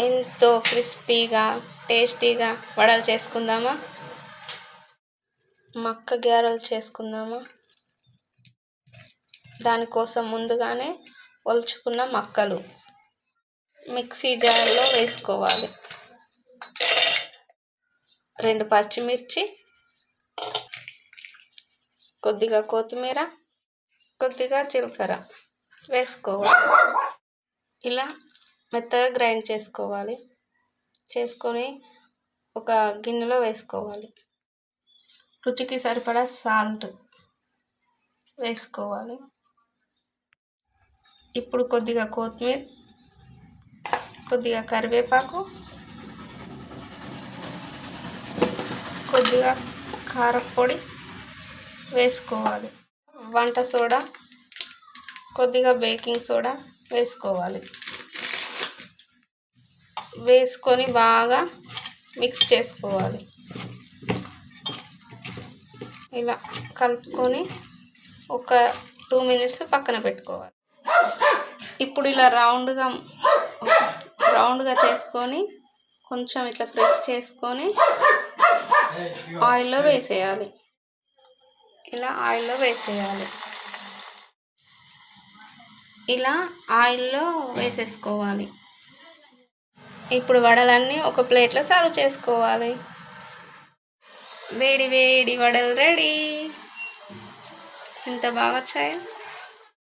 ఎంతో క్రిస్పీగా టేస్టీగా వడలు చేసుకుందామా? మక్క గారెలు చేసుకుందామా? దానికోసం ముందుగానే ఒలుచుకున్న మక్కలు మిక్సీ జార్లో వేసుకోవాలి. 2 పచ్చిమిర్చి, కొద్దిగా కొత్తిమీర, కొద్దిగా జీలకర్ర వేసుకోవాలి. ఇలా మెత్తగా గ్రైండ్ చేసుకోవాలి. చేసుకొని ఒక గిన్నెలో వేసుకోవాలి. రుచికి సరిపడా సాల్ట్ వేసుకోవాలి. ఇప్పుడు కొద్దిగా కొత్తిమీర, కొద్దిగా కరివేపాకు, కొద్దిగా కారపొడి వేసుకోవాలి. వంట సోడా, కొద్దిగా బేకింగ్ సోడా వేసుకోవాలి. వేసుకొని బాగా మిక్స్ చేసుకోవాలి. ఇలా కలుపుకొని ఒక 2 మినిట్స్ పక్కన పెట్టుకోవాలి. ఇప్పుడు ఇలా రౌండ్గా చేసుకొని కొంచెం ఇట్లా ప్రెస్ చేసుకొని ఆయిల్లో వేసేయాలి. ఇలా ఆయిల్లో వేసేసుకోవాలి. ఇప్పుడు వడలన్నీ ఒక ప్లేట్లో సర్వ్ చేసుకోవాలి. వేడి వేడి వడలు రెడీ. ఎంత బాగా వచ్చాయి!